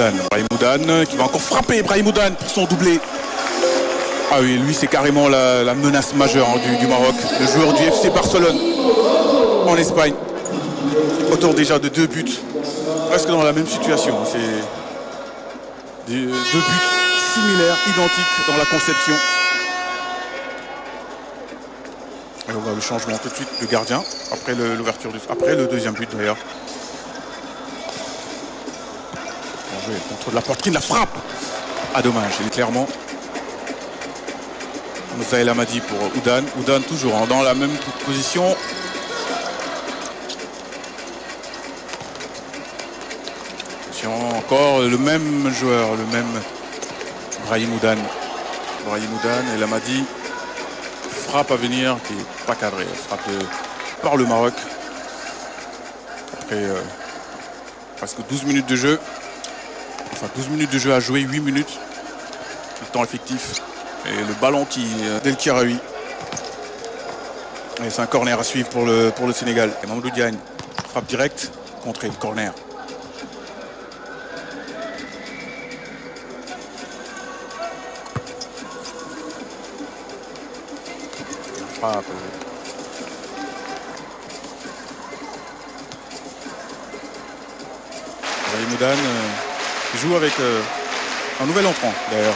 Brahim Houdane qui va encore frapper. Brahim Houdane pour son doublé. Ah oui, lui c'est carrément la menace majeure du Maroc. Le joueur du FC Barcelone en Espagne. Auteur déjà de 2 buts. Presque dans la même situation. C'est 2 buts similaires, identiques dans la conception. Et on voit le changement tout de suite de gardien. Après l'ouverture après le deuxième but d'ailleurs. Contre la poitrine, la frappe. Ah dommage, il est clairement. Moussa El Amadi pour Houdane. Houdane toujours dans la même position. Attention, encore le même joueur, le même Brahim Houdane. Brahim Houdane, El Amadi. Frappe à venir qui n'est pas cadrée. Frappe par le Maroc. Après presque 12 minutes de jeu. Enfin 12 minutes de jeu à jouer, 8 minutes. Le temps effectif. Et le ballon qui d'El Kiraoui. Et c'est un corner à suivre pour le Sénégal. Et Mamadou Diagne, frappe directe, contré le corner. Frappe. Brahim Houdane joue avec un nouvel entrant d'ailleurs.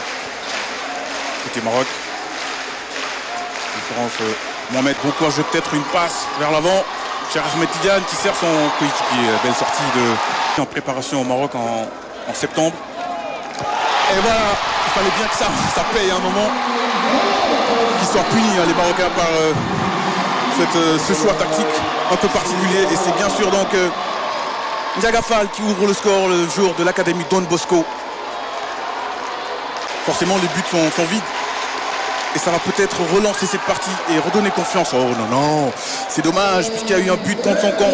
Côté Maroc. En l'occurrence, Mohamed Boukoua joue peut-être une passe vers l'avant. Cher Ahmed Tidiane qui sert son coéquipier. Belle sortie en préparation au Maroc en septembre. Et voilà, il fallait bien que ça paye à un moment. Qu'ils soient punis, les Marocains, par ce choix tactique un peu particulier. Et c'est bien sûr donc Ndiaga Fall qui ouvre le score, le jour de l'académie Don Bosco. Forcément les buts sont vides. Et ça va peut-être relancer cette partie et redonner confiance. Oh non, non, c'est dommage puisqu'il y a eu un but contre son camp.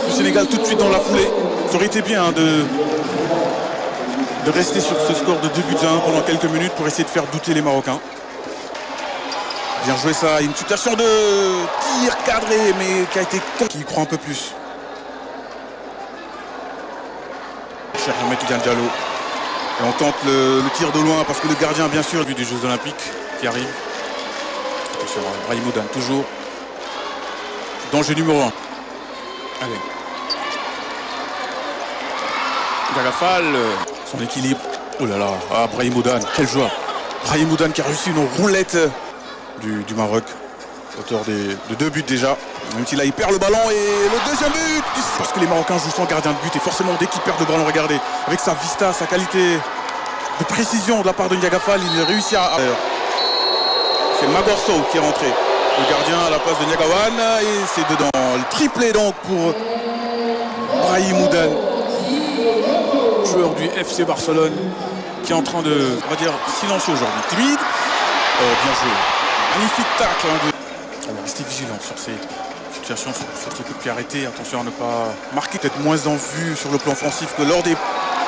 Le Sénégal tout de suite dans la foulée. Ça aurait été bien de rester sur ce score de 2 buts à 1 pendant quelques minutes pour essayer de faire douter les Marocains. Bien joué ça, une situation de tir cadré mais qui a été qui y croit un peu plus. Cher Ahmed Tidiane Diallo. Et on tente le tir de loin parce que le gardien, bien sûr, vu des Jeux Olympiques qui arrivent. Attention, Brahim Houdane, toujours. Danger numéro 1. Allez. Ndiaga Fall, son équilibre. Oh là là, Brahim Houdane, quel joueur. Brahim Houdane qui a réussi une roulette du Maroc. Auteur de 2 buts déjà. Même si là il perd le ballon et le deuxième but. Parce que les Marocains jouent sans gardien de but et forcément dès qu'ils perdent le ballon, regardez, avec sa vista, sa qualité de précision de la part de Ndiaga Fall, il réussit à... C'est Magorso qui est rentré. Le gardien à la place de Ndiaga Wan et c'est dedans. Le triplé donc pour Brahim Houdane, joueur du FC Barcelone, qui est en train de, on va dire, silencieux aujourd'hui. Timide. Bien joué. Magnifique tacle. Restez vigilant sur ces situations, sur ces coups de pied arrêtés. Attention à ne pas marquer, peut-être moins en vue sur le plan offensif que lors des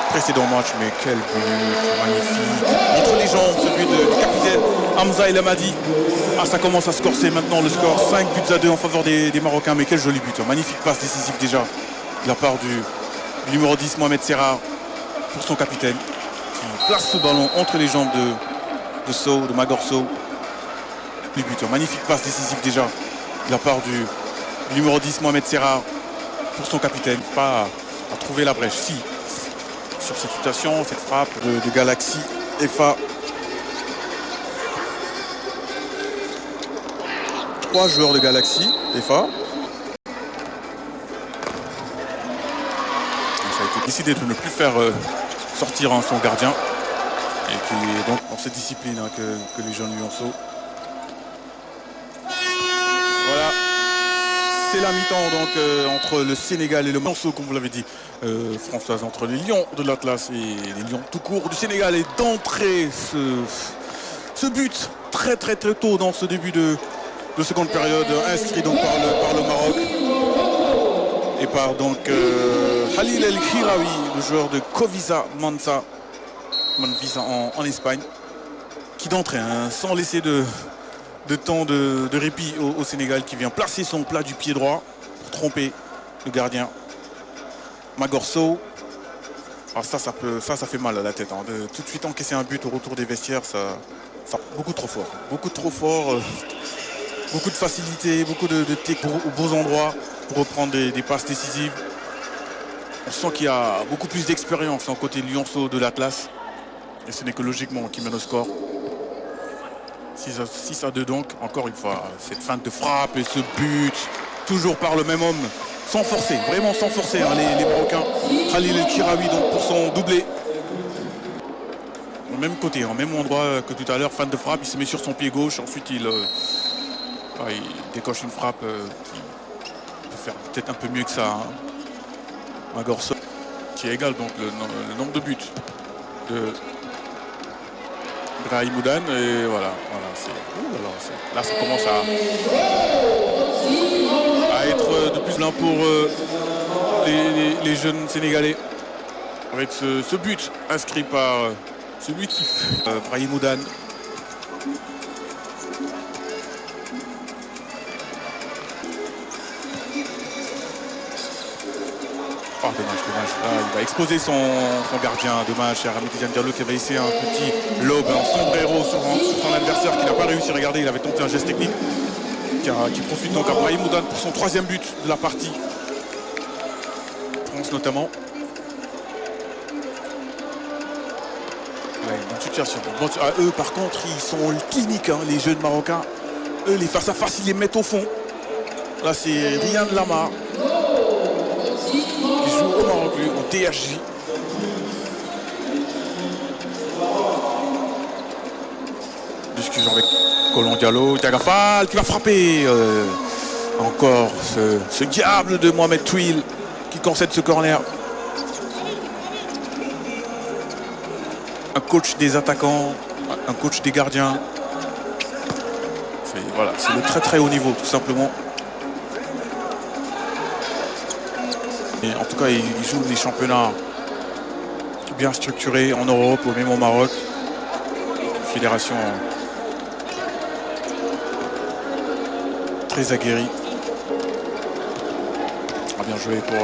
précédents matchs. Mais quel but magnifique. Entre les jambes, celui du capitaine Hamza El Amadi. Ah, ça commence à se corser maintenant le score. 5 buts à 2 en faveur des Marocains. Mais quel joli but. Magnifique passe décisive déjà de la part du numéro 10, Mohamed Serrar, pour son capitaine. Qui place ce ballon entre les jambes de Sow, de Magorso. Buteur. Magnifique passe décisive déjà de la part du numéro 10 Mohamed Serrar pour son capitaine. Pas à trouver la brèche. Si, sur cette situation, cette frappe de Galaxy FA. 3 joueurs de Galaxy FA. Ça a été décidé de ne plus faire sortir son gardien. Et qui est donc dans cette discipline que les jeunes lionceaux. Voilà, c'est la mi-temps donc entre le Sénégal et le Morceau, comme vous l'avez dit, Françoise, entre les Lions de l'Atlas et les Lions tout court du Sénégal. Et d'entrer ce but très tôt dans ce début de seconde période, inscrit donc par le Maroc et par donc Khalil El Kiraoui, le joueur de Covisa Manvisa en Espagne, qui d'entrée, sans laisser de temps de répit au Sénégal, qui vient placer son plat du pied droit pour tromper le gardien Magorso. Ah, ça fait mal à la tête. Hein. De tout de suite encaisser un but au retour des vestiaires, ça beaucoup trop fort. Beaucoup trop fort. Beaucoup de facilité, beaucoup de technique aux beaux endroits pour reprendre des passes décisives. On sent qu'il y a beaucoup plus d'expérience en côté lionceau de l'Atlas. Et ce n'est que logiquement qui mène au score. 6-2 donc, encore une fois, cette feinte de frappe et ce but, toujours par le même homme, sans forcer, vraiment sans forcer, hein, les Marocains. Khalil El Kiraoui donc pour son doublé. Au même côté, au même endroit que tout à l'heure, feinte de frappe, il se met sur son pied gauche, ensuite il décoche une frappe qui peut faire peut-être un peu mieux que ça. Hein. Magorso qui égale donc le nombre de buts de Brahim Moudan et voilà là ça commence à être de plus plein pour les jeunes Sénégalais avec ce but inscrit par celui qui Brahim Moudan. Oh, dommage. Là, il va exposer son gardien. Dommage, cher Hamid Tidiane Diallo qui avait essayé un petit lob, un sombrero sur son adversaire qui n'a pas réussi. Regardez, il avait tenté un geste technique qui profite donc à Brahim Moudan pour son 3e but de la partie. France notamment. Là, une bonne situation. Bon, eux, par contre, ils sont cliniques, hein, les jeunes Marocains. Eux, les face à face, ils les mettent au fond. Là, c'est Riyad Lamar. Qui joue au Maroc, au THJ. Discussion avec Colon Diallo. Thiaga Fall qui va frapper. Encore ce diable de Mohamed Touil qui concède ce corner. Un coach des attaquants, un coach des gardiens. C'est le très très haut niveau tout simplement. Et en tout cas, il joue des championnats bien structurés en Europe ou même au Maroc. Une fédération très aguerrie. Bien joué pour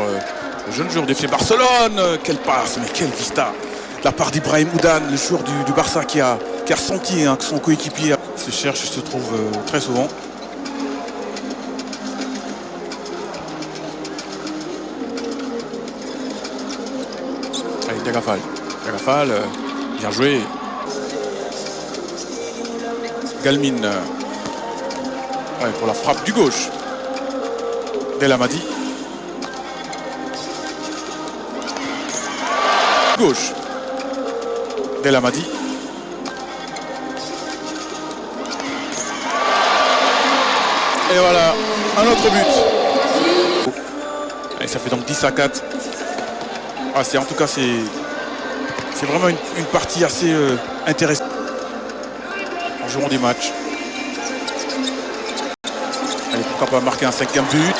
le jeune joueur des FC Barcelone. Quelle passe, mais quelle vista. De la part d'Ibrahim Moudan, le joueur du Barça qui a ressenti que son coéquipier se cherche et se trouve très souvent. Thiaga Fall, bien joué. Galmin pour la frappe du gauche. Delamadi. Gauche. Delamadi. Et voilà, un autre but. Et ça fait donc 10-4. En tout cas, c'est vraiment une partie assez intéressante en jouant des matchs. Allez, pourquoi pas marquer un 5e but.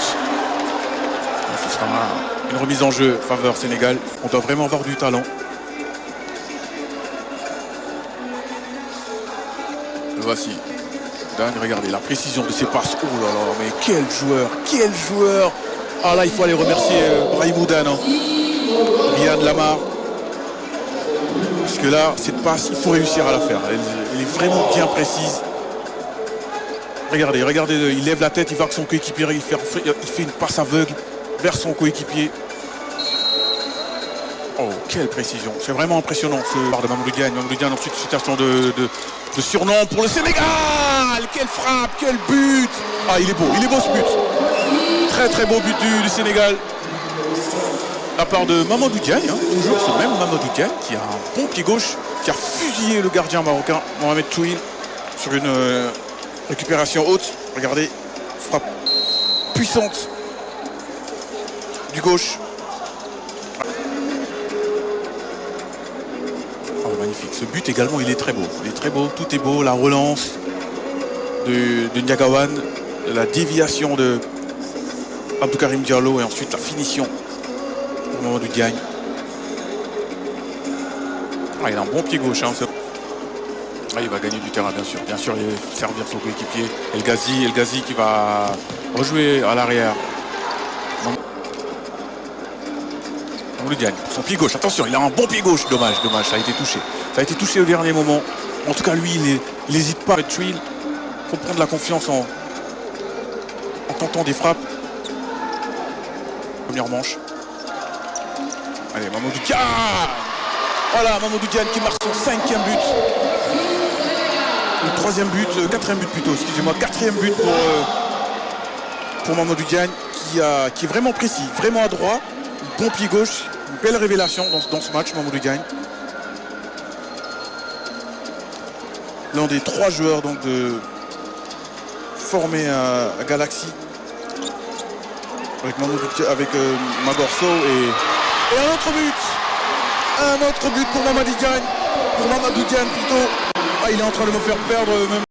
Ce sera une remise en jeu faveur Sénégal. On doit vraiment avoir du talent. Le voici. Regardez la précision de ses passes. Oh là là, mais quel joueur. Ah là, il faut aller remercier Brahim Moudan. Hein. Riyad Lamar. Parce que là, cette passe, il faut réussir à la faire. Elle est vraiment bien précise. Regardez, il lève la tête, il voit que son coéquipier, il fait une passe aveugle vers son coéquipier. Oh, quelle précision. C'est vraiment impressionnant ce bar de Mamadou Diagne. Mamadou Diagne, ensuite, situation de surnom pour le Sénégal. Quelle frappe, quel but. Ah, il est beau ce but. Très très beau but du Sénégal. De la part de Mamadou Diagne, hein, toujours ce même Mamadou Diagne qui a un bon pied gauche, qui a fusillé le gardien marocain Mohamed Touil sur une récupération haute. Regardez, frappe puissante du gauche. Oh, magnifique. Ce but également, il est très beau. Il est très beau, tout est beau. La relance de Ndiagawan, la déviation de Abdoukarim Diallo et ensuite la finition pour Mamadou Diagne. Ah, il a un bon pied gauche. Hein, il va gagner du terrain, bien sûr. Bien sûr, il va servir son coéquipier. El Ghazi qui va rejouer à l'arrière. Mamadou Diagne, son pied gauche, attention, il a un bon pied gauche, dommage, ça a été touché. Ça a été touché au dernier moment. En tout cas, lui, il n'hésite pas à être tuile. Il faut prendre la confiance en tentant des frappes. Première manche. Allez, Mamadou Diagne. Voilà, Mamadou Diagne qui marque son 5e but. Le 3e but, 4e but plutôt, excusez-moi, 4e but pour Mamadou Diagne qui est vraiment précis, vraiment adroit. Bon pied gauche, une belle révélation dans ce match, Mamadou Diagne. L'un des 3 joueurs donc formés à Galaxy. Avec Magorso et un autre but. Un autre but pour Mamadou Diagne. Pour Mamadou Diagne plutôt. Ah, il est en train de me faire perdre même.